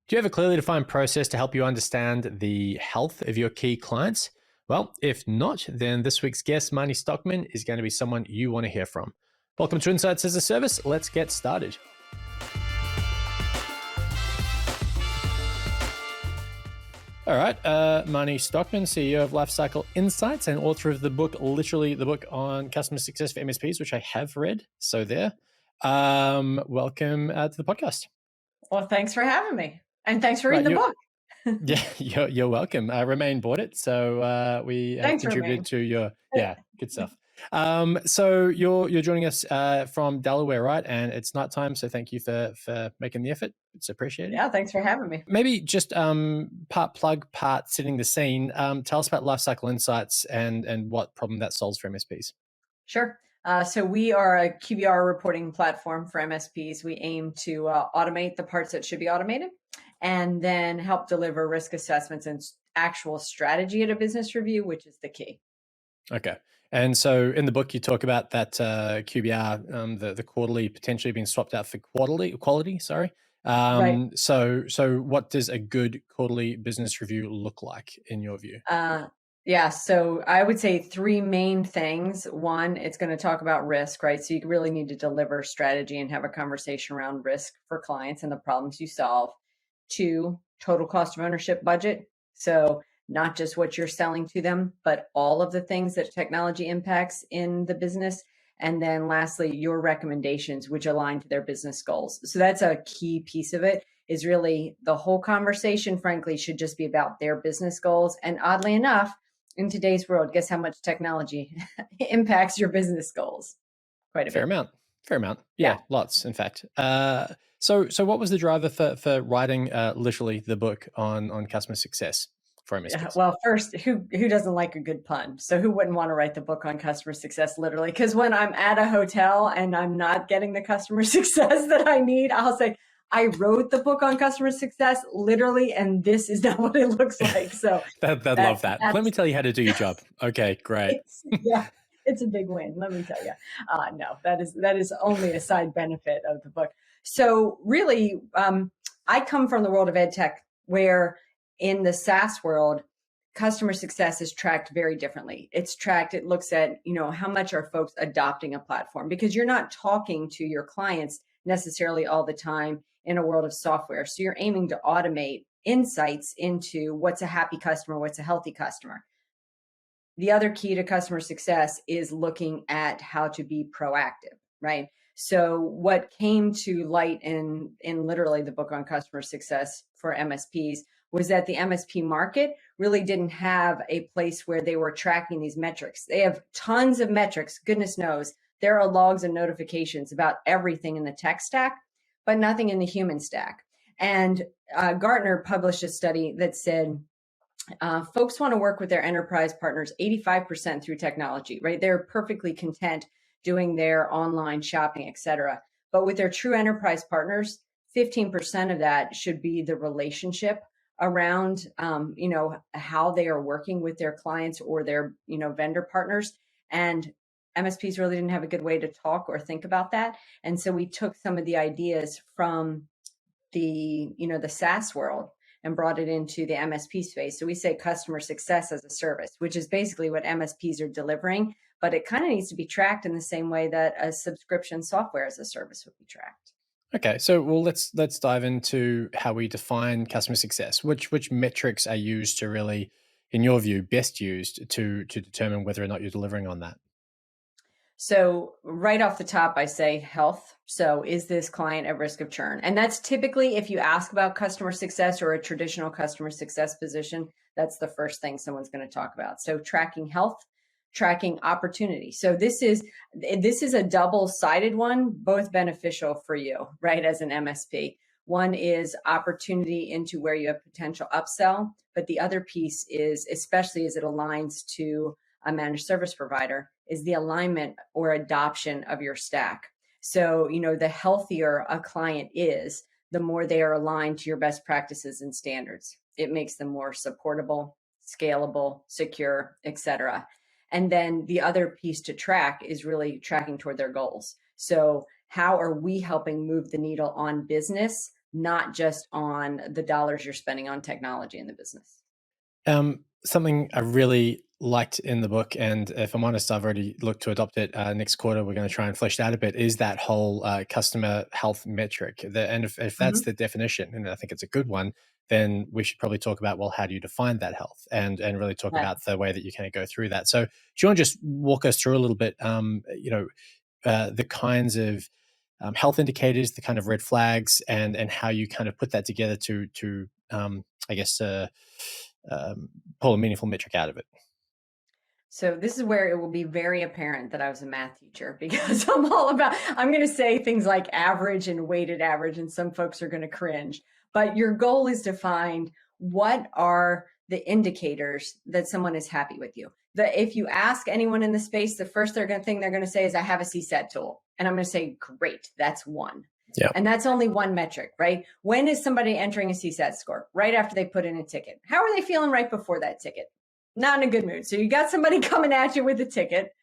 Do you have a clearly defined process to help you understand the health of your key clients? Well, if not, then this week's guest, Marnie Stockman, is going to be someone you want to hear from. Welcome to Insights as a Service. Let's get started. All right, Marnie Stockman, CEO of Lifecycle Insights and author of the book, literally the book on customer success for MSPs, which I have read. So there. Welcome to the podcast. Well, thanks for having me. And thanks for Right, reading the book. Yeah, you're welcome. Remain bought it, so we have Thanks, contributed Romaine. to your good stuff. So you're joining us from Delaware, right? And it's nighttime, so thank you for making the effort. It's appreciated. Yeah, thanks for having me. Maybe just part plug, part setting the scene. Tell us about Lifecycle Insights and what problem that solves for MSPs. Sure. So we are a QBR reporting platform for MSPs. We aim to automate the parts that should be automated and then help deliver risk assessments and actual strategy at a business review, which is the key. Okay. And so in the book, you talk about that QBR, the quarterly potentially being swapped out for quality, sorry. Right. So what does a good quarterly business review look like in your view? Yeah, so I would say three main things. One, it's going to talk about risk, right? So you really need to deliver strategy and have a conversation around risk for clients and the problems you solve. Two, total cost of ownership budget. So not just what you're selling to them, but all of the things that technology impacts in the business. And then lastly, your recommendations, which align to their business goals. So that's a key piece of it, is really the whole conversation, frankly, should just be about their business goals. And oddly enough, in today's world, guess how much technology impacts your business goals? Quite a Fair bit. amount. Yeah, lots, in fact. So what was the driver for writing literally the book on customer success for MSPs? Well, first, who doesn't like a good pun? So who wouldn't want to write the book on customer success literally? Because when I'm at a hotel and I'm not getting the customer success that I need, I'll say, I wrote the book on customer success literally, and this is not what it looks like. So They'd love that. Let me tell you how to do your job. Okay, great. It's a big win. Let me tell you. No, that is only a side benefit of the book. So really, I come from the world of ed tech, where in the SaaS world, customer success is tracked very differently. It's tracked, it looks at, how much are folks adopting a platform, because you're not talking to your clients necessarily all the time in a world of software. So you're aiming to automate insights into what's a happy customer, what's a healthy customer. The other key to customer success is looking at how to be proactive, right? So what came to light in literally the book on customer success for MSPs was that the MSP market really didn't have a place where they were tracking these metrics. They have tons of metrics, goodness knows. There are logs and notifications about everything in the tech stack, but nothing in the human stack. And Gartner published a study that said folks want to work with their enterprise partners 85% through technology, right? They're perfectly content doing their online shopping, et cetera. But with their true enterprise partners, 15% of that should be the relationship around, how they are working with their clients or their, vendor partners. And MSPs really didn't have a good way to talk or think about that. And so we took some of the ideas from the SaaS world and brought it into the MSP space. So we say customer success as a service, which is basically what MSPs are delivering, but it kind of needs to be tracked in the same way that a subscription software as a service would be tracked. Okay, so let's dive into how we define customer success. Which metrics are used to really, in your view, best used to determine whether or not you're delivering on that? So right off the top, I say health. So is this client at risk of churn? And that's typically, if you ask about customer success or a traditional customer success position, that's the first thing someone's going to talk about. So tracking health, tracking opportunity. So this is a double-sided one, both beneficial for you, right, as an MSP. One is opportunity into where you have potential upsell, but the other piece is, especially as it aligns to a managed service provider, is the alignment or adoption of your stack. So, the healthier a client is, the more they are aligned to your best practices and standards. It makes them more supportable, scalable, secure, et cetera. And then the other piece to track is really tracking toward their goals. So how are we helping move the needle on business not just on the dollars you're spending on technology in the business. Something I really liked in the book, and if I'm honest, I've already looked to adopt it next quarter. We're going to try and flesh it out a bit. Is that whole customer health metric? And if that's Mm-hmm. the definition, and I think it's a good one, then we should probably talk about, well, how do you define that health, and really talk Yes. about the way that you kind of go through that. So, do you want to just walk us through a little bit? The kinds of health indicators, the kind of red flags, and how you kind of put that together to I guess pull a meaningful metric out of it. So this is where it will be very apparent that I was a math teacher because I'm going to say things like average and weighted average, and some folks are going to cringe. But your goal is to find what are the indicators that someone is happy with you. If you ask anyone in the space, the first thing they're going to say is, I have a CSAT tool. And I'm going to say, great, that's one. Yeah. And that's only one metric, right? When is somebody entering a CSAT score? Right after they put in a ticket. How are they feeling right before that ticket? Not in a good mood. So you got somebody coming at you with a ticket,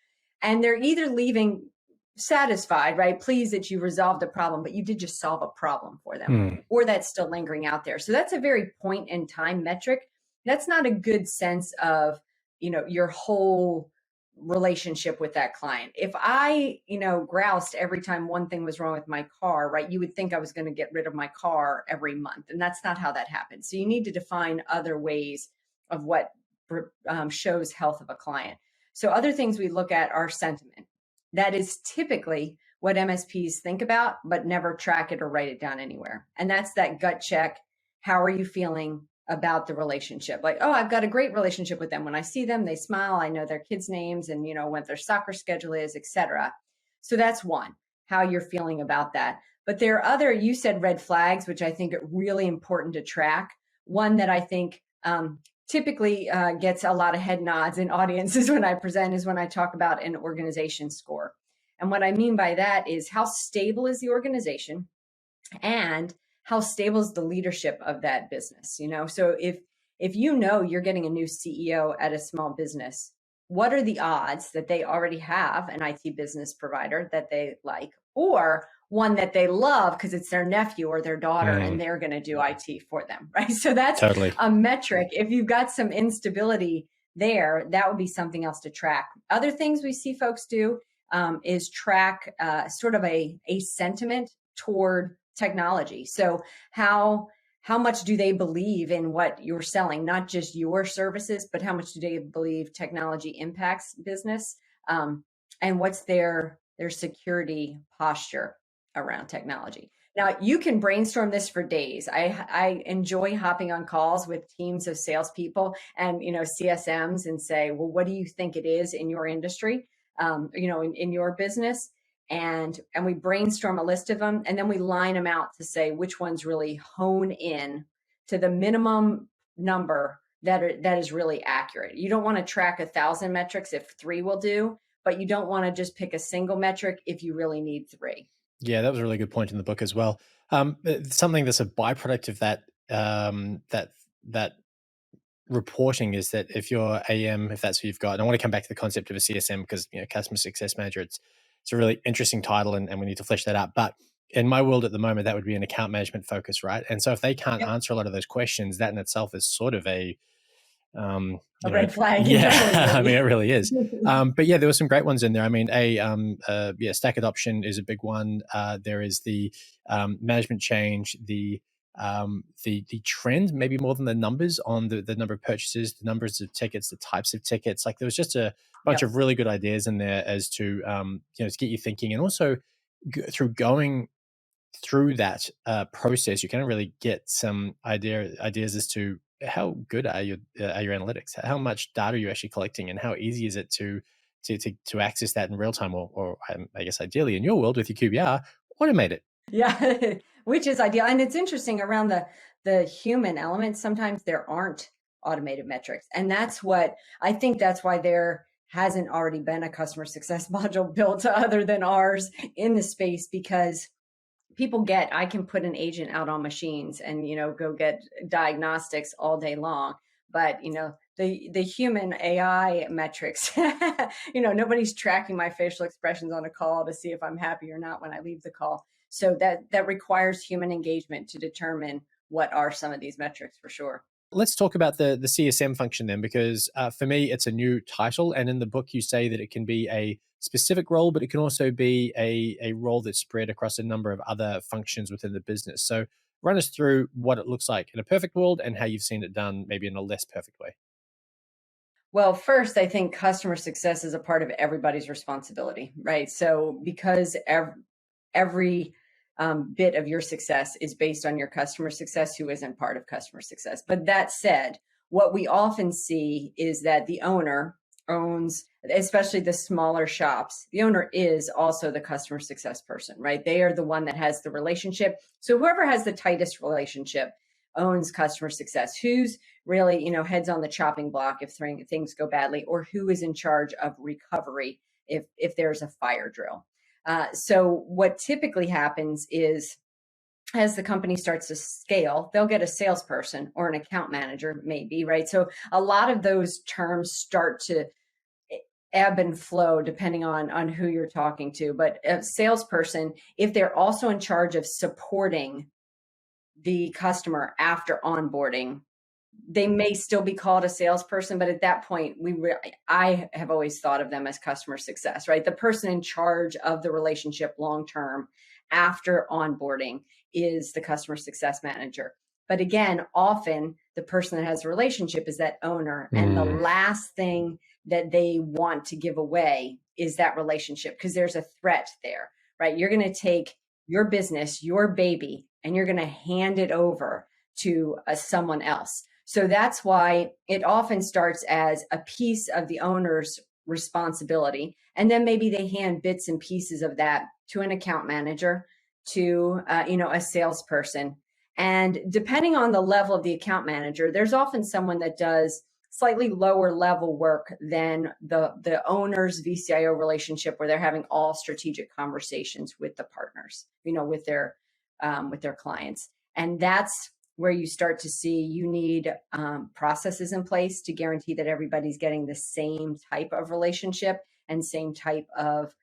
and they're either leaving satisfied, right? Pleased that you resolved a problem, but you did just solve a problem for them, or that's still lingering out there. So that's a very point in time metric. That's not a good sense of, your whole relationship with that client. If I, groused every time one thing was wrong with my car, right? You would think I was going to get rid of my car every month. And that's not how that happens. So you need to define other ways of what shows health of a client. So other things we look at are sentiment. That is typically what MSPs think about, but never track it or write it down anywhere. And that's that gut check. How are you feeling about the relationship? Like, oh, I've got a great relationship with them. When I see them, they smile. I know their kids' names and, what their soccer schedule is, etc. So that's one, how you're feeling about that. But there are other, you said red flags, which I think are really important to track. One that I think typically gets a lot of head nods in audiences when I present is when I talk about an organization score. And what I mean by that is how stable is the organization and how stable is the leadership of that business. So if you're getting a new CEO at a small business, what are the odds that they already have an IT business provider that they like, or one that they love because it's their nephew or their daughter and they're going to do IT for them, right? So that's Totally a metric. If you've got some instability there, that would be something else to track. Other things we see folks do is track sort of a sentiment toward technology. So how much do they believe in what you're selling, not just your services, but how much do they believe technology impacts business? And what's their security posture around technology? Now, you can brainstorm this for days. I enjoy hopping on calls with teams of salespeople and CSMs and say, well, what do you think it is in your industry, in your business? And we brainstorm a list of them, and then we line them out to say which ones really hone in to the minimum number that is really accurate. You don't want to track 1,000 metrics if 3 will do, but you don't want to just pick a single metric if you really need 3. Yeah, that was a really good point in the book as well. Something that's a byproduct of that that reporting is that if you're AM, if that's who you've got, and I want to come back to the concept of a CSM because customer success manager, it's a really interesting title, and we need to flesh that out. But in my world at the moment, that would be an account management focus, right? And so if they can't Yep. answer a lot of those questions, that in itself is sort of a red flag. Yeah, I mean, it really is. But yeah, there were some great ones in there. I mean, stack adoption is a big one. There is the management change, the trend, maybe more than the numbers on the number of purchases, the numbers of tickets, the types of tickets. Like there was just a bunch of really good ideas in there as to to get you thinking, and also through going through that process, you can really get some ideas as to how good are your analytics, how much data are you actually collecting, and how easy is it to access that in real time, or I guess ideally in your world with your QBR, automate it. Yeah, which is ideal. And it's interesting around the human element. Sometimes there aren't automated metrics. And that's what I think that's why there hasn't already been a customer success module built other than ours in the space, because people I can put an agent out on machines and, go get diagnostics all day long. But, the human AI metrics, nobody's tracking my facial expressions on a call to see if I'm happy or not when I leave the call. So that requires human engagement to determine what are some of these metrics for sure. Let's talk about the CSM function then, because for me, it's a new title. And in the book, you say that it can be a specific role, but it can also be a role that's spread across a number of other functions within the business. So run us through what it looks like in a perfect world and how you've seen it done maybe in a less perfect way. Well, first, I think customer success is a part of everybody's responsibility, right? So because every bit of your success is based on your customer success, who isn't part of customer success. But that said, what we often see is that the owner owns, especially the smaller shops, the owner is also the customer success person, right? They are the one that has the relationship. So whoever has the tightest relationship owns customer success. Who's really, heads on the chopping block if things go badly, or who is in charge of recovery if there's a fire drill. So what typically happens is as the company starts to scale, they'll get a salesperson or an account manager, maybe, right? So a lot of those terms start to ebb and flow depending on who you're talking to. But a salesperson, if they're also in charge of supporting the customer after onboarding, they may still be called a salesperson, but at that point, I have always thought of them as customer success, right? The person in charge of the relationship long term after onboarding is the customer success manager. But again, often the person that has a relationship is that owner, and the last thing that they want to give away is that relationship, because there's a threat there, right? You're going to take your business, your baby, and you're going to hand it over to someone else. So that's why it often starts as a piece of the owner's responsibility. And then maybe they hand bits and pieces of that to an account manager, to a salesperson. And depending on the level of the account manager, there's often someone that does slightly lower level work than the owner's VCIO relationship, where they're having all strategic conversations with the partners, with their clients. And that's where you start to see you need processes in place to guarantee that everybody's getting the same type of relationship and same type of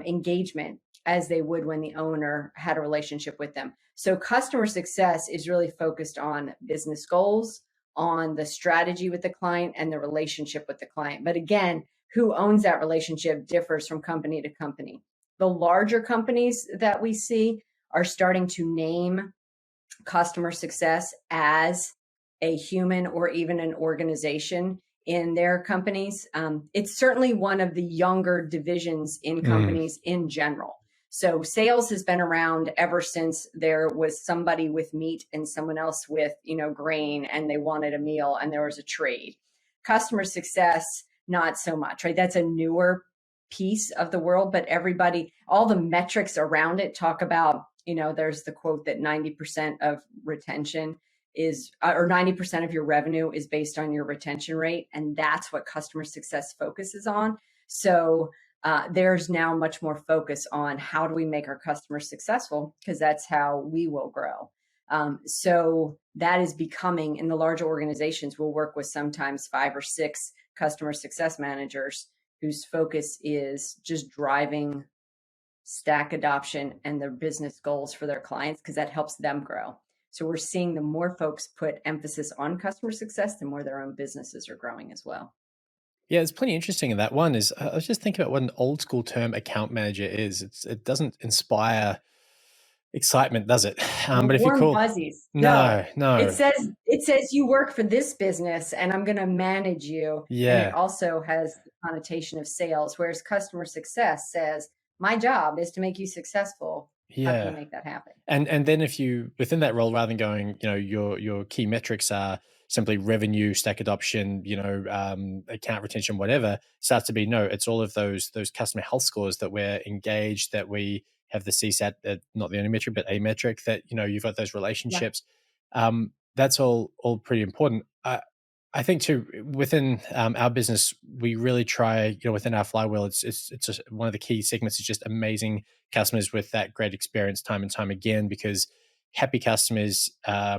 engagement as they would when the owner had a relationship with them. So customer success is really focused on business goals, on the strategy with the client and the relationship with the client. But again, who owns that relationship differs from company to company. The larger companies that we see are starting to name customer success as a human or even an organization in their companies. It's certainly one of the younger divisions in companies in general. So sales has been around ever since there was somebody with meat and someone else with, grain, and they wanted a meal and there was a trade. Customer success, not so much, right? That's a newer piece of the world, but everybody, all the metrics around it talk about, there's the quote that 90% of retention is, or 90% of your revenue is based on your retention rate. And that's what customer success focuses on. So there's now much more focus on how do we make our customers successful, because that's how we will grow. So that is becoming, in the larger organizations, we'll work with sometimes 5 or 6 customer success managers whose focus is just driving stack adoption and their business goals for their clients, because that helps them grow. So we're seeing the more folks put emphasis on customer success, the more their own businesses are growing as well. Yeah, it's pretty interesting in that one is I was just thinking about what an old school term account manager is. It doesn't inspire excitement, does it? No But if you warm call, fuzzies. No. no, It no, says you work for this business and I'm going to manage you. And it yeah, also has the connotation of sales, whereas customer success says, my job is to make you successful. How can we yeah. make that happen? And then if you within that role, rather than going, your key metrics are simply revenue, stack adoption, account retention, whatever, starts to be no, it's all of those customer health scores that we're engaged, that we have the CSAT, not the only metric, but a metric that you've got those Yeah. relationships. That's all pretty important. I think too within our business, we really try, within our flywheel, it's just one of the key segments is just amazing customers with that great experience time and time again. Because happy customers,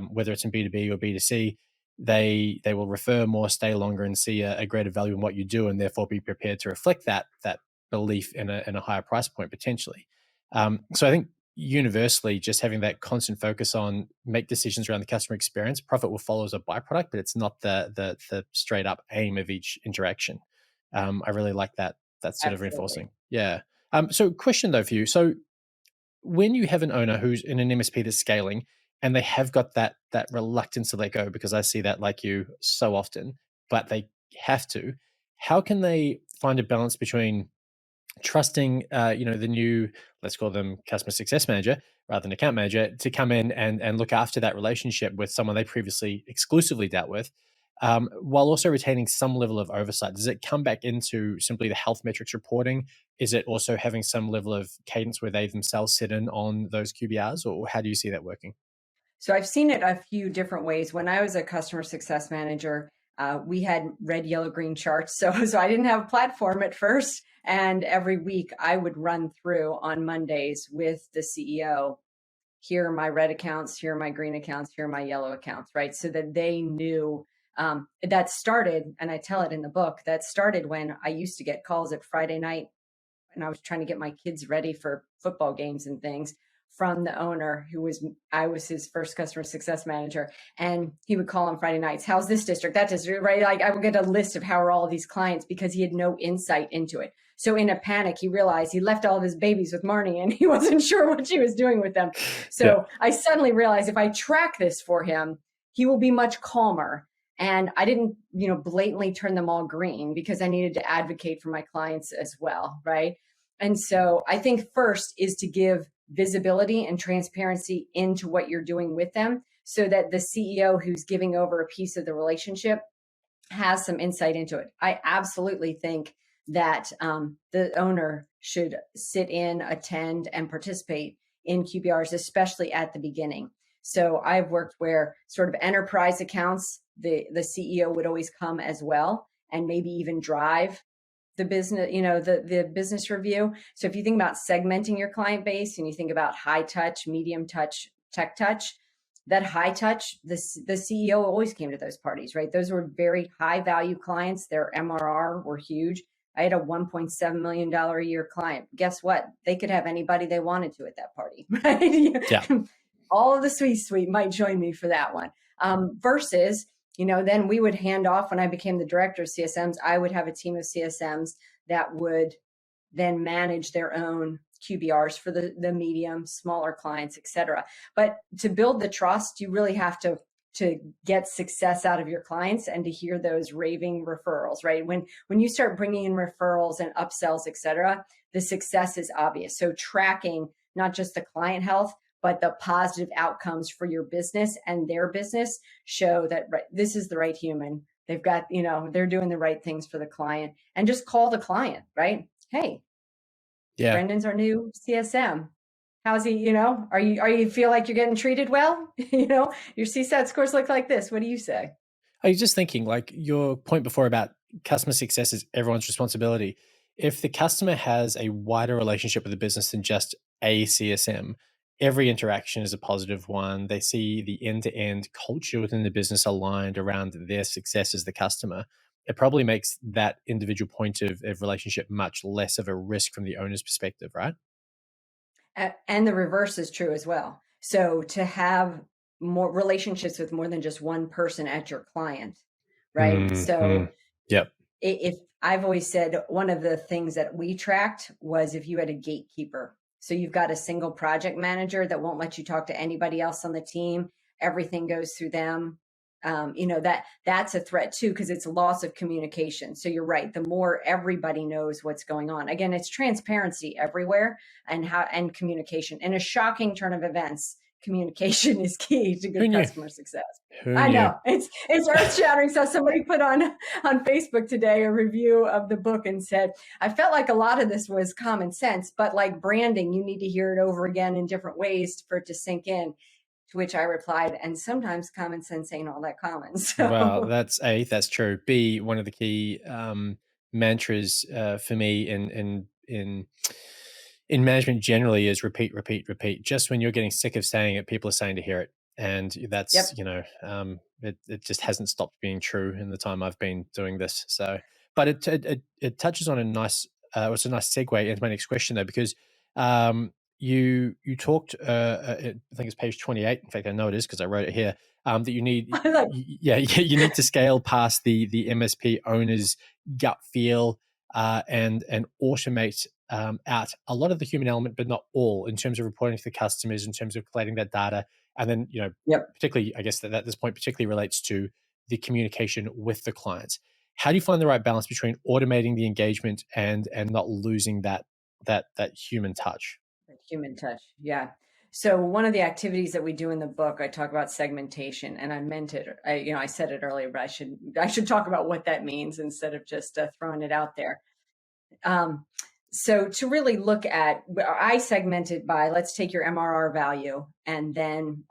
whether it's in B2B or B2C, they will refer more, stay longer, and see a greater value in what you do, and therefore be prepared to reflect that belief in a higher price point potentially. So I think universally just having that constant focus on make decisions around the customer experience. Profit will follow as a byproduct, but it's not the straight up aim of each interaction. I really like that sort of Absolutely. reinforcing. Yeah. So question though for you. So when you have an owner who's in an MSP that's scaling and they have got that reluctance to let go, because I see that like you so often, but they have to, how can they find a balance between trusting the new, let's call them customer success manager rather than account manager, to come in and look after that relationship with someone they previously exclusively dealt with, while also retaining some level of oversight? Does it come back into simply the health metrics reporting? Is it also having some level of cadence where they themselves sit in on those QBRs, or how do you see that working? So I've seen it a few different ways. When I was a customer success manager, we had red, yellow, green charts. So I didn't have a platform at first. And every week I would run through on Mondays with the CEO. Here are my red accounts, here are my green accounts, here are my yellow accounts, right? So that they knew. That started, and I tell it in the book, that started when I used to get calls at Friday night and I was trying to get my kids ready for football games and things from the owner I was his first customer success manager. And he would call on Friday nights. How's this district, that district, right? Like I would get a list of how are all of these clients because he had no insight into it. So in a panic, he realized he left all of his babies with Marnie and he wasn't sure what she was doing with them. Yeah. So I suddenly realized if I track this for him, he will be much calmer. And I didn't, blatantly turn them all green because I needed to advocate for my clients as well, right? And so I think first is to give visibility and transparency into what you're doing with them so that the CEO who's giving over a piece of the relationship has some insight into it. I absolutely think that the owner should sit in, attend, and participate in QBRs, especially at the beginning. So I've worked where sort of enterprise accounts, the CEO would always come as well and maybe even drive the business, the business review. So if you think about segmenting your client base and you think about high touch, medium touch, tech touch, that high touch, the CEO always came to those parties, right? Those were very high value clients. Their MRR were huge. I had a $1.7 million a year client. Guess what? They could have anybody they wanted to at that party, Yeah. right? All of the suite might join me for that one. Versus then we would hand off when I became the director of CSMs, I would have a team of CSMs that would then manage their own QBRs for the medium, smaller clients, et cetera. But to build the trust, you really have to get success out of your clients and to hear those raving referrals, right? When you start bringing in referrals and upsells, et cetera, the success is obvious. So tracking not just the client health, but the positive outcomes for your business and their business show that this is the right human. They've got, they're doing the right things for the client, and just call the client, right? Hey, Yeah. Brendan's our new CSM. How's he, are you feel like you're getting treated well? Your CSAT scores look like this. What do you say? I was just thinking, like your point before about customer success is everyone's responsibility. If the customer has a wider relationship with the business than just a CSM, every interaction is a positive one. They see the end-to-end culture within the business aligned around their success as the customer. It probably makes that individual point of relationship much less of a risk from the owner's perspective, right? And the reverse is true as well. So to have more relationships with more than just one person at your client, right? Mm. So Yep. if I've always said one of the things that we tracked was if you had a gatekeeper. So you've got a single project manager that won't let you talk to anybody else on the team. Everything goes through them. That's a threat too, because it's loss of communication. So you're right. The more everybody knows what's going on, again, it's transparency everywhere and communication. In a shocking turn of events, communication is key to Who good knew? customer success. Who I knew? know it's earth shattering. So somebody put on Facebook today a review of the book and said, I felt like a lot of this was common sense, but like branding, you need to hear it over again in different ways for it to sink in. To which I replied, and sometimes common sense ain't all that common. Well, So, that's true. B, one of the key mantras for me in management generally is repeat, repeat, repeat. Just when you're getting sick of saying it, people are saying to hear it, and that's yep. it just hasn't stopped being true in the time I've been doing this. So, but it touches on a nice it's a nice segue into my next question though, because you talked, I think it's page 28. In fact, I know it is because I wrote it here. That you need, I like, you need to scale past the MSP owner's gut feel, and automate out a lot of the human element, but not all, in terms of reporting to the customers, in terms of collating that data, and then yep. particularly, I guess that at this point particularly relates to the communication with the clients. How do you find the right balance between automating the engagement and not losing that human touch? Human touch. Yeah. So one of the activities that we do in the book, I talk about segmentation, and I meant it. I said it earlier, but I should talk about what that means instead of just throwing it out there. So to really look at, I segmented by, let's take your MRR value, and then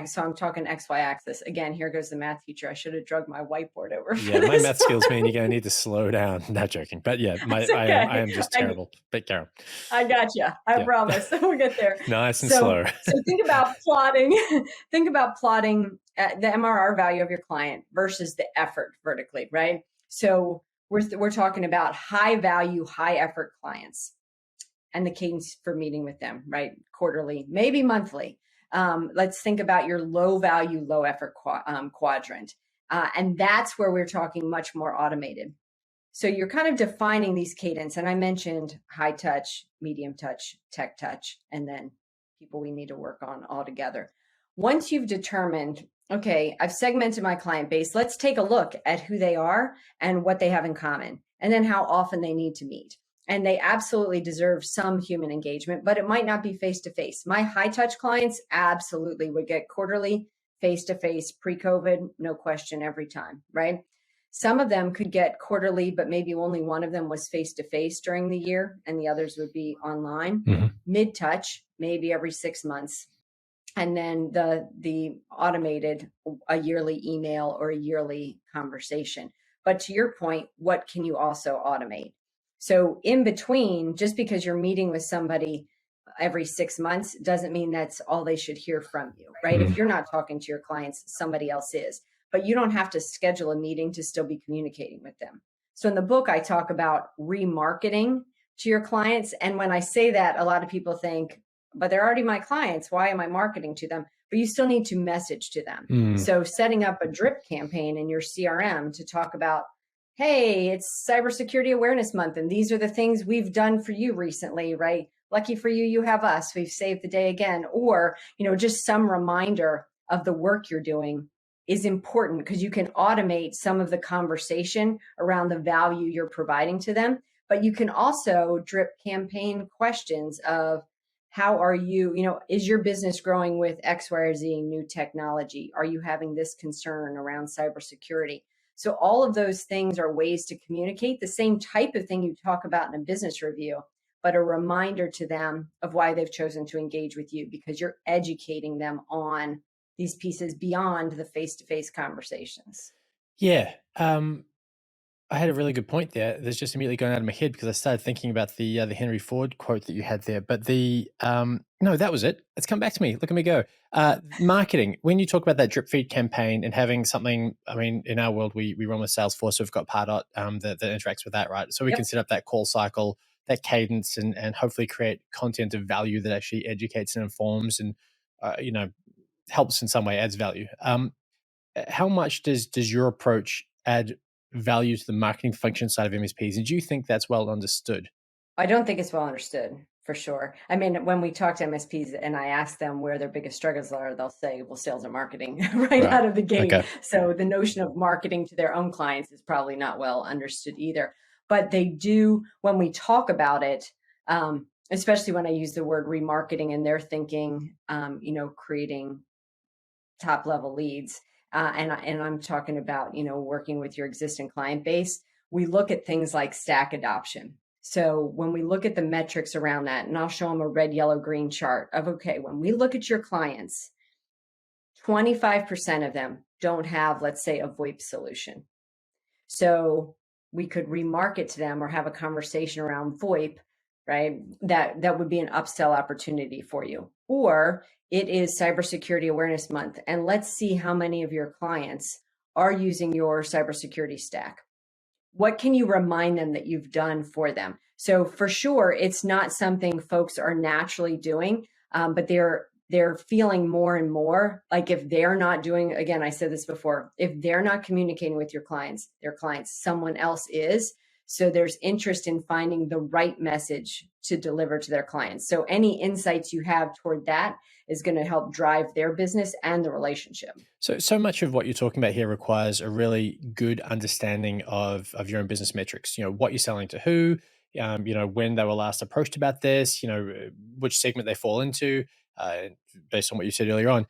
so I'm talking XY axis. Again, here goes the math teacher. I should have drugged my whiteboard over. Yeah, my math skills mean you're going to need to slow down. Not joking, but yeah, Okay. I am just terrible. But Karen, I got you. I promise we'll get there. Nice and slow. So think about plotting. Think about plotting the MRR value of your client versus the effort vertically, right? So we're talking about high value, high effort clients, and the cadence for meeting with them, right? Quarterly, maybe monthly. Let's think about your low value, low effort quadrant, and that's where we're talking much more automated. So you're kind of defining these cadence. And I mentioned high touch, medium touch, tech touch, and then people we need to work on all together. Once you've determined, okay, I've segmented my client base, let's take a look at who they are and what they have in common, and then how often they need to meet. And they absolutely deserve some human engagement, but it might not be face-to-face. My high touch clients absolutely would get quarterly, face-to-face, pre-COVID, no question, every time, right? Some of them could get quarterly, but maybe only one of them was face-to-face during the year, and the others would be online. Mm-hmm. Mid-touch, maybe every 6 months. And then the automated, a yearly email or a yearly conversation. But to your point, what can you also automate? So in between, just because you're meeting with somebody every 6 months doesn't mean that's all they should hear from you, right? Mm-hmm. If you're not talking to your clients, somebody else is. But you don't have to schedule a meeting to still be communicating with them. So in the book, I talk about remarketing to your clients. And when I say that, a lot of people think, but they're already my clients. Why am I marketing to them? But you still need to message to them. Mm. So setting up a drip campaign in your CRM to talk about, hey, it's Cybersecurity Awareness Month, and these are the things we've done for you recently, right? Lucky for you, you have us. We've saved the day again. Or, just some reminder of the work you're doing is important because you can automate some of the conversation around the value you're providing to them. But you can also drip campaign questions of, how are you, is your business growing with X, Y, or Z new technology? Are you having this concern around cybersecurity? So all of those things are ways to communicate the same type of thing you talk about in a business review, but a reminder to them of why they've chosen to engage with you, because you're educating them on these pieces beyond the face-to-face conversations. Yeah. I had a really good point there. That's just immediately going out of my head because I started thinking about the Henry Ford quote that you had there. But no, that was it. It's come back to me. Look at me go. Marketing. When you talk about that drip feed campaign and having something, I mean, in our world, we run with Salesforce, so we've got Pardot that interacts with that, right? So we can set up that call cycle, that cadence, and hopefully create content of value that actually educates and informs and helps in some way, adds value. How much does your approach add value to the marketing function side of MSPs? And do you think that's well understood? I don't think it's well understood, for sure. I mean, when we talk to MSPs and I ask them where their biggest struggles are, they'll say, well, sales and marketing right out of the gate. Okay. So the notion of marketing to their own clients is probably not well understood either. But they do, when we talk about it, especially when I use the word remarketing and they're thinking, creating top level leads. And I'm talking about, working with your existing client base. We look at things like stack adoption. So when we look at the metrics around that, and I'll show them a red, yellow, green chart of, okay, when we look at your clients, 25% of them don't have, let's say, a VoIP solution. So we could remarket to them or have a conversation around VoIP, right? That would be an upsell opportunity for you. Or it is Cybersecurity Awareness Month, and let's see how many of your clients are using your cybersecurity stack. What can you remind them that you've done for them? So for sure, it's not something folks are naturally doing, but they're feeling more and more like if they're not doing, again, I said this before, if they're not communicating with their clients, someone else is. So there's interest in finding the right message to deliver to their clients. So any insights you have toward that is going to help drive their business and the relationship. So much of what you're talking about here requires a really good understanding of your own business metrics. What you're selling to who, when they were last approached about this, which segment they fall into, uh, based on what you said earlier on.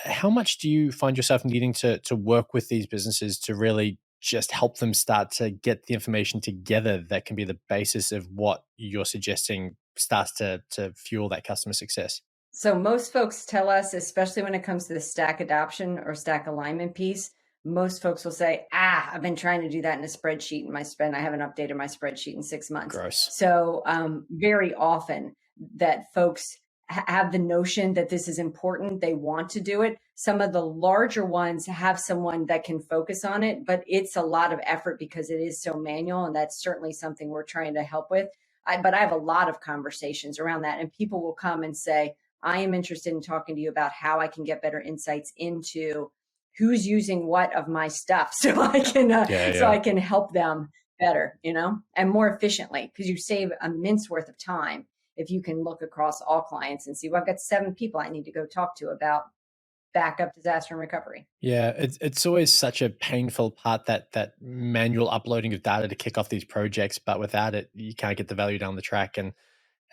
How much do you find yourself needing to work with these businesses to really just help them start to get the information together that can be the basis of what you're suggesting starts to fuel that customer success? So most folks tell us, especially when it comes to the stack adoption or stack alignment piece, most folks will say, I've been trying to do that in a spreadsheet in my spend. I haven't updated my spreadsheet in 6 months. Gross. So very often that folks have the notion that this is important. They want to do it. Some of the larger ones have someone that can focus on it, but it's a lot of effort because it is so manual. And that's certainly something we're trying to help with. But I have a lot of conversations around that, and people will come and say, I am interested in talking to you about how I can get better insights into who's using what of my stuff, so I can I can help them better, and more efficiently, because you save a mince worth of time if you can look across all clients and see, well, I've got 7 people I need to go talk to about backup, disaster, and recovery. Yeah, it's always such a painful part, that manual uploading of data to kick off these projects, but without it, you can't get the value down the track, and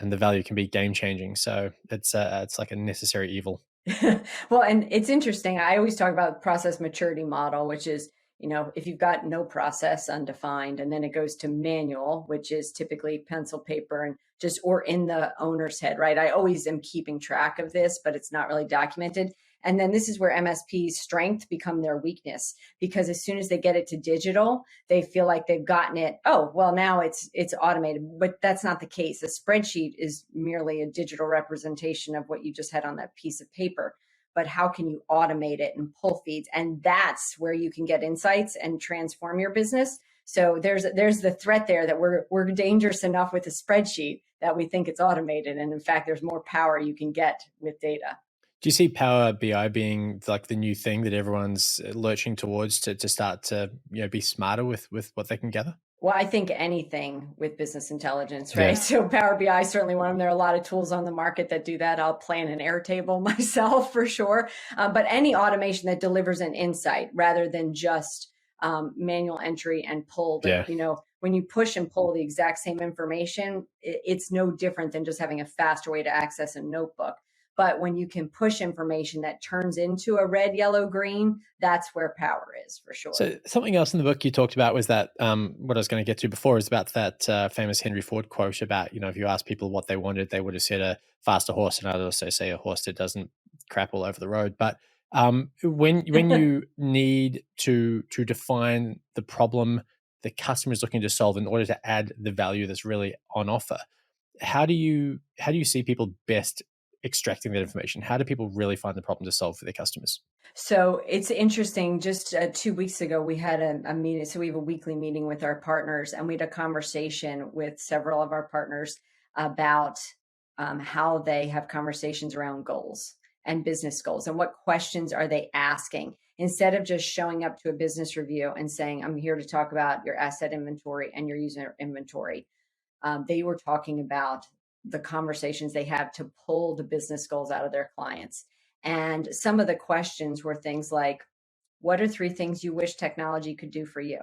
the value can be game changing. So it's like a necessary evil. Well, and it's interesting. I always talk about process maturity model, which is, if you've got no process, undefined, and then it goes to manual, which is typically pencil, paper, and or in the owner's head, right? I always am keeping track of this, but it's not really documented. And then this is where MSP's strength become their weakness, because as soon as they get it to digital, they feel like they've gotten it. Oh, well, now it's automated, but that's not the case. A spreadsheet is merely a digital representation of what you just had on that piece of paper. But how can you automate it and pull feeds? And that's where you can get insights and transform your business. So there's the threat there that we're dangerous enough with a spreadsheet that we think it's automated. And in fact, there's more power you can get with data. Do you see Power BI being like the new thing that everyone's lurching towards to start to be smarter with what they can gather? Well, I think anything with business intelligence, right? Yeah. So Power BI is certainly one of them. There are a lot of tools on the market that do that. I'll plan an Airtable myself for sure. But any automation that delivers an insight rather than just manual entry and pull, when you push and pull the exact same information, it's no different than just having a faster way to access a notebook. But when you can push information that turns into a red, yellow, green, that's where power is for sure. So something else in the book you talked about was that what I was going to get to before is about that famous Henry Ford quote about, if you ask people what they wanted, they would have said a faster horse, and I'd also say a horse that doesn't crap all over the road. But when you need to define the problem the customer is looking to solve in order to add the value that's really on offer, how do you see people best extracting that information? How do people really find the problem to solve for their customers? So it's interesting. Just 2 weeks ago, we had a meeting. So we have a weekly meeting with our partners, and we had a conversation with several of our partners about how they have conversations around goals and business goals, and what questions are they asking, instead of just showing up to a business review and saying, I'm here to talk about your asset inventory and your user inventory. They were talking about the conversations they have to pull the business goals out of their clients. And some of the questions were things like, what are 3 things you wish technology could do for you,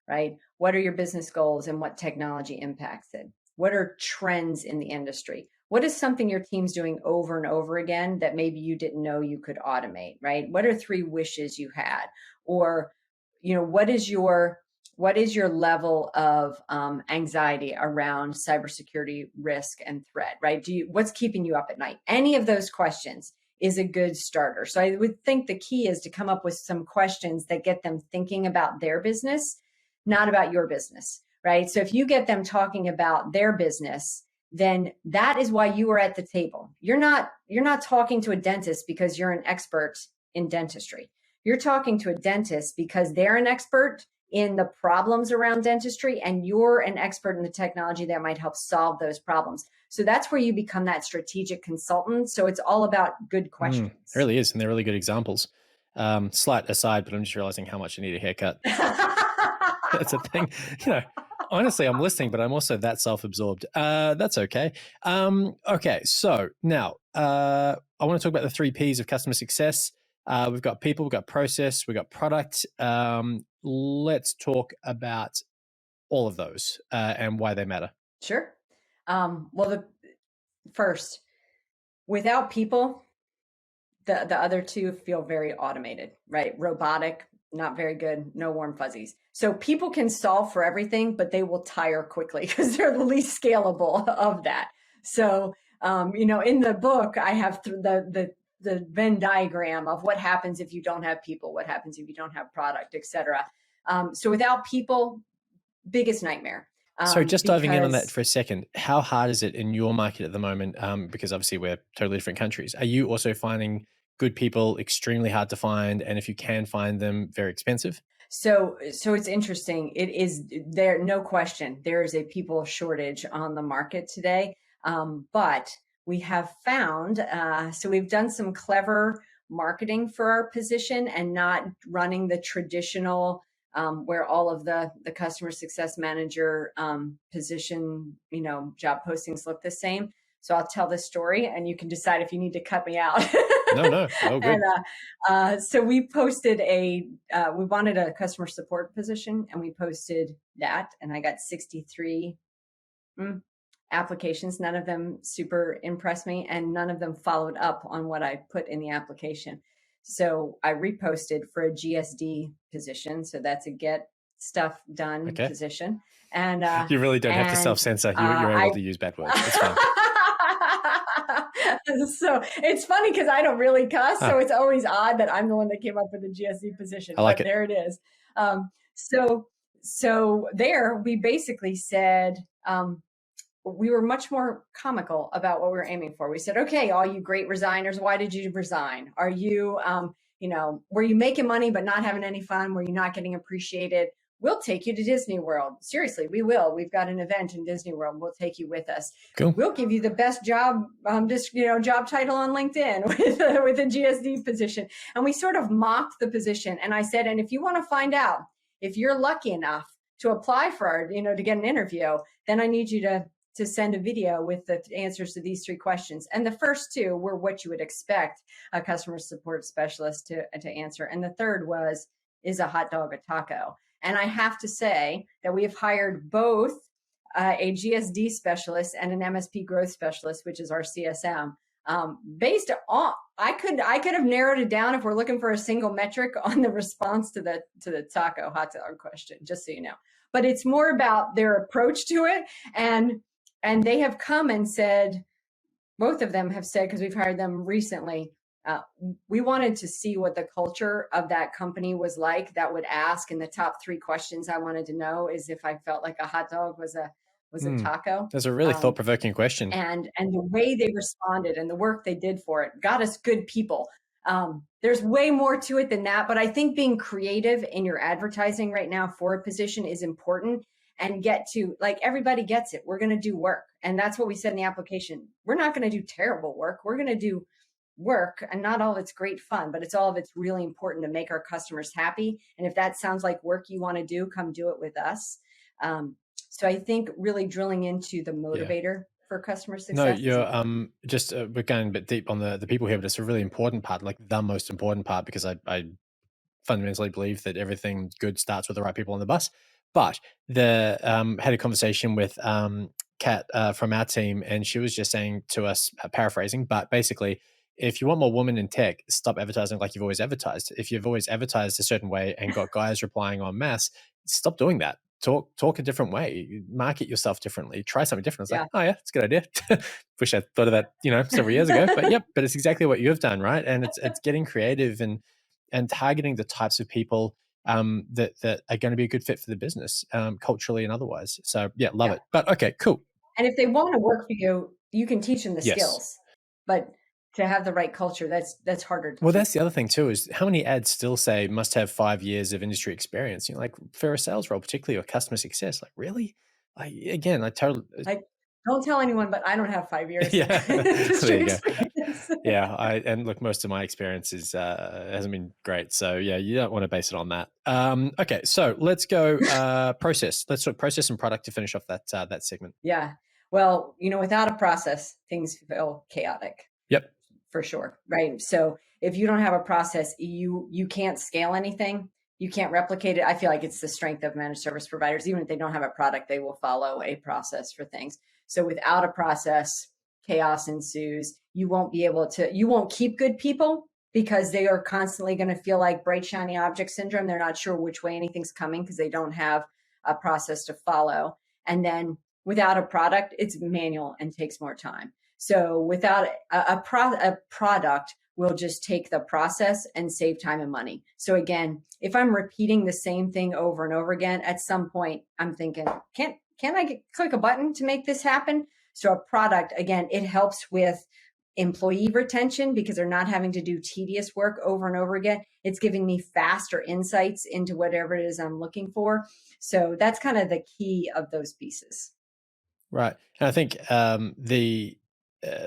right? What are your business goals and what technology impacts it? What are trends in the industry? What is something your team's doing over and over again that maybe you didn't know you could automate, right? What are 3 wishes you had? Or, what is your level of anxiety around cybersecurity risk and threat, right? What's keeping you up at night? Any of those questions is a good starter. So I would think the key is to come up with some questions that get them thinking about their business, not about your business, right? So if you get them talking about their business, then that is why you are at the table. You're not talking to a dentist because you're an expert in dentistry. You're talking to a dentist because they're an expert in the problems around dentistry, and you're an expert in the technology that might help solve those problems. So that's where you become that strategic consultant. So it's all about good questions. It really is. And they're really good examples. Slight aside, but I'm just realizing how much I need a haircut. That's a thing. Honestly, I'm listening, but I'm also that self-absorbed. That's okay. Okay, so now I want to talk about the 3 Ps of customer success. We've got people, we've got process, we've got product. Let's talk about all of those and why they matter. Sure. Well, first, without people, the other 2 feel very automated, right? Robotic, not very good, no warm fuzzies. So people can solve for everything, but they will tire quickly because they're the least scalable of that. So, in the book, I have the Venn diagram of what happens if you don't have people, what happens if you don't have product, et cetera. So without people, biggest nightmare. So just diving in on that for a second, how hard is it in your market at the moment? Because obviously we're totally different countries. Are you also finding good people extremely hard to find? And if you can find them, very expensive? So it's interesting. It is there, no question. There is a people shortage on the market today. But we have found, so we've done some clever marketing for our position and not running the traditional where all of the customer success manager position, job postings look the same. So I'll tell this story and you can decide if you need to cut me out. No. Oh, good. And so we posted we wanted a customer support position and we posted that and I got 63 applications. None of them super impressed me and none of them followed up on what I put in the application. So I reposted for a GSD position. So that's a get stuff done position. And you really don't have to self-censor. You're able to use bad words. It's fine. So it's funny because I don't really cuss. So it's always odd that I'm the one that came up with the GSD position. I like it. There it is. So there we basically said, we were much more comical about what we were aiming for. We said, okay, all you great resigners, why did you resign? Are you, were you making money but not having any fun? Were you not getting appreciated? We'll take you to Disney World. Seriously, we will. We've got an event in Disney World. We'll take you with us. Cool. We'll give you the best job, job title on LinkedIn with a GSD position. And we sort of mocked the position. And I said, and if you want to find out if you're lucky enough to apply for our, to get an interview, then I need you to send a video with the answers to these 3 questions. And the first 2 were what you would expect a customer support specialist to answer. And the third was, is a hot dog a taco? And I have to say that we have hired both a GSD specialist and an MSP growth specialist, which is our CSM. Based on, I could have narrowed it down if we're looking for a single metric on the response to the taco hot dog question, just so you know. But it's more about their approach to it. And they have come and said, both of them have said, because we've hired them recently, we wanted to see what the culture of that company was like. That would ask, and the top 3 questions I wanted to know is if I felt like a hot dog was a taco. That's a really thought-provoking question. And the way they responded and the work they did for it got us good people. There's way more to it than that, but I think being creative in your advertising right now for a position is important. And get to, like, everybody gets it. We're going to do work. And that's what we said in the application. We're not going to do terrible work. We're going to do work, and not all of it's great fun, but it's all of it's really important to make our customers happy. And if that sounds like work you want to do, come do it with us. So I think really drilling into the motivator for customer success. No, you're just we're going a bit deep on the people here, but it's a really important part, like the most important part, because I fundamentally believe that everything good starts with the right people on the bus. But had a conversation with Kat from our team, and she was just saying to us, paraphrasing, but basically, if you want more women in tech, stop advertising like you've always advertised. If you've always advertised a certain way and got guys replying en masse, stop doing that. Talk a different way. Market yourself differently. Try something different. It's like, oh yeah, it's a good idea. Wish I thought of that, several years ago. But it's exactly what you've done, right? And it's getting creative and targeting the types of people that are going to be a good fit for the business, culturally and otherwise. So love it. But okay, cool. And if they want to work for you, you can teach them the skills. But to have the right culture, that's harder to Well, keep. that's the other thing too, is how many ads still say must have 5 years of industry experience? You know, like for a sales role, particularly, or customer success. Like, really? I totally, Like, don't tell anyone, but I don't have 5 years yeah. There industry you go. experience. Yeah, and look, most of my experience is hasn't been great. So yeah, you don't want to base it on that. Okay, so let's go process. Let's talk process and product to finish off that segment. Yeah. Well, without a process, things feel chaotic. Yep. For sure, right? So if you don't have a process, you can't scale anything. You can't replicate it. I feel like it's the strength of managed service providers. Even if they don't have a product, they will follow a process for things. So without a process, chaos ensues. You won't keep good people because they are constantly going to feel like bright, shiny object syndrome. They're not sure which way anything's coming because they don't have a process to follow. And then without a product, it's manual and takes more time. So without a product, will just take the process and save time and money. So again, if I'm repeating the same thing over and over again, at some point I'm thinking, can I click a button to make this happen? So a product, again, it helps with employee retention because they're not having to do tedious work over and over again. It's giving me faster insights into whatever it is I'm looking for. So that's kind of the key of those pieces. Right. And I think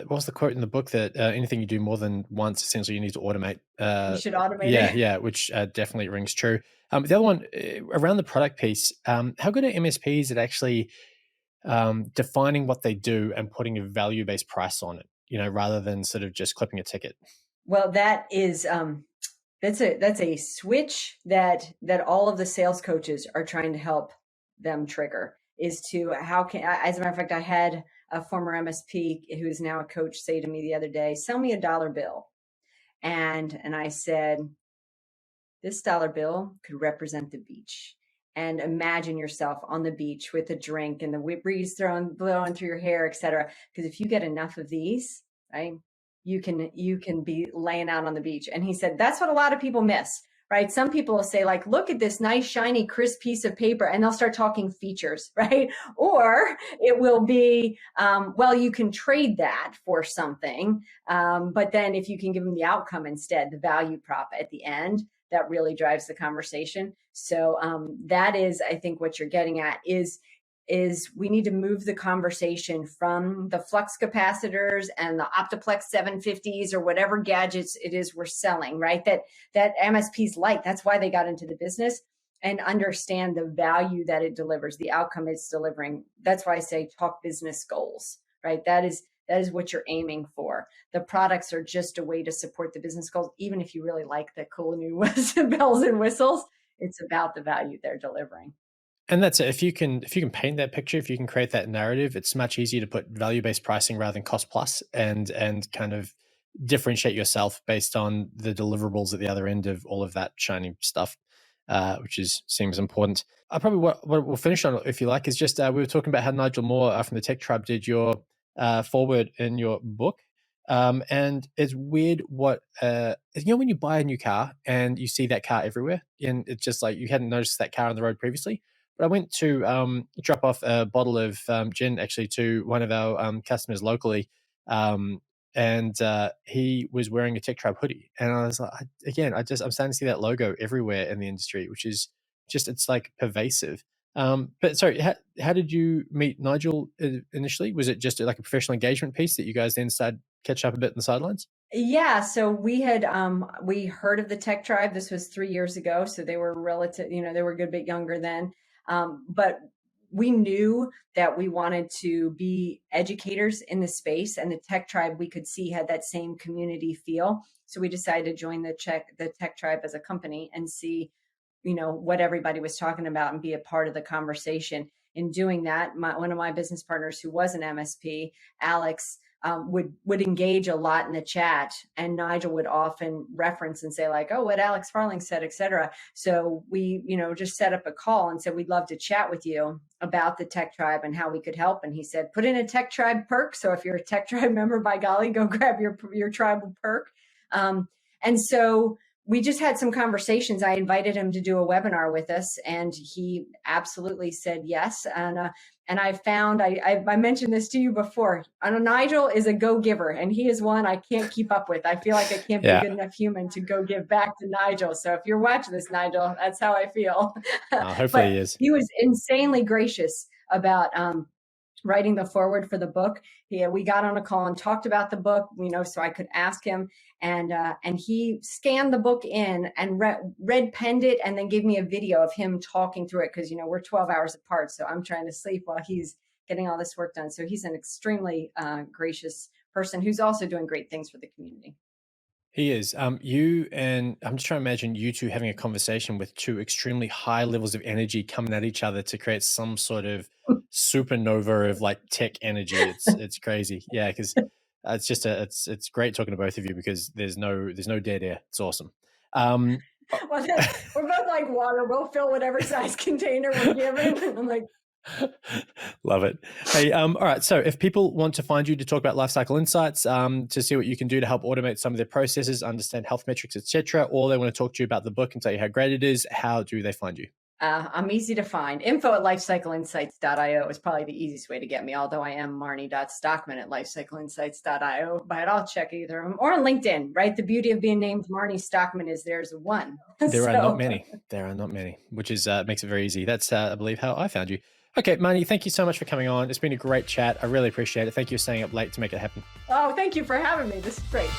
what was the quote in the book that anything you do more than once, essentially, you need to automate. You should automate Yeah, it. yeah, which definitely rings true. The other one around the product piece, how good are MSPs at actually defining what they do and putting a value-based price on it, rather than sort of just clipping a ticket? Well, that's a switch that all of the sales coaches are trying to help them trigger, is to how can, as a matter of fact, I had a former MSP who is now a coach say to me the other day, sell me a dollar bill. And I said, this dollar bill could represent the beach. And imagine yourself on the beach with a drink and the breeze blowing through your hair, etc. Because if you get enough of these, right, you can be laying out on the beach. And he said that's what a lot of people miss, right? Some people will say like, look at this nice, shiny, crisp piece of paper, and they'll start talking features, right? Or it will be, well, you can trade that for something, but then if you can give them the outcome instead, the value prop at the end, that really drives the conversation. So that is, I think, what you're getting at is we need to move the conversation from the flux capacitors and the Optiplex 750s or whatever gadgets it is we're selling, right? That MSPs like. That's why they got into the business, and understand the value that it delivers, the outcome it's delivering. That's why I say talk business goals, right? That is what you're aiming for. The products are just a way to support the business goals. Even if you really like the cool new bells and whistles, it's about the value they're delivering. And that's it. If you can paint that picture, if you can create that narrative, it's much easier to put value-based pricing rather than cost plus, and kind of differentiate yourself based on the deliverables at the other end of all of that shiny stuff, which seems important. I probably what we'll finish on, if you like, is just we were talking about how Nigel Moore from the Tech Tribe did your forward in your book. And it's weird what when you buy a new car and you see that car everywhere, and it's just like you hadn't noticed that car on the road previously. But I went to drop off a bottle of gin actually to one of our customers locally, and he was wearing a Tech Tribe hoodie, and I was like, I'm starting to see that logo everywhere in the industry, which is it's like pervasive. But sorry, how did you meet Nigel initially? Was it just like a professional engagement piece that you guys then started catch up a bit in the sidelines? Yeah, so we heard of the Tech Tribe. This was 3 years ago, so they were relative, they were a good bit younger then. But we knew that we wanted to be educators in the space, and the Tech Tribe we could see had that same community feel. So we decided to join the Tech Tribe as a company and see, what everybody was talking about and be a part of the conversation. In doing that, one of my business partners who was an MSP, Alex, would engage a lot in the chat, and Nigel would often reference and say like, oh, what Alex Farling said, etc. So we, just set up a call and said, we'd love to chat with you about the Tech Tribe and how we could help. And he said, put in a Tech Tribe perk. So if you're a Tech Tribe member, by golly, go grab your tribal perk. And so we just had some conversations. I invited him to do a webinar with us, and he absolutely said yes. And I found, I mentioned this to you before, Nigel is a go-giver, and he is one I can't keep up with. I feel like I can't be a good enough human to go give back to Nigel. So if you're watching this, Nigel, that's how I feel. Hopefully But he is. he was insanely gracious about writing the foreword for the book. We got on a call and talked about the book, so I could ask him, and he scanned the book in and read penned it, and then gave me a video of him talking through it, because we're 12 hours apart, so I'm trying to sleep while he's getting all this work done. So he's an extremely gracious person who's also doing great things for the community. He is. You and I'm just trying to imagine you two having a conversation with two extremely high levels of energy coming at each other to create some sort of supernova of like tech energy. It's crazy. Yeah, because it's just it's great talking to both of you, because there's no dead air. It's awesome. Well, we're both like water. We'll fill whatever size container we're given. I'm like, love it. Hey, all right. So if people want to find you to talk about Lifecycle Insights, to see what you can do to help automate some of their processes, understand health metrics, etc., or they want to talk to you about the book and tell you how great it is, how do they find you? I'm easy to find. info@lifecycleinsights.io is probably the easiest way to get me, although I am Marnie.Stockman at lifecycleinsights.io. But I'll check either of them. Or on LinkedIn, right? The beauty of being named Marnie Stockman is there's one. There are not many. There are not many, which is makes it very easy. That's, I believe, how I found you. Okay, Marnie, thank you so much for coming on. It's been a great chat. I really appreciate it. Thank you for staying up late to make it happen. Oh, thank you for having me. This is great.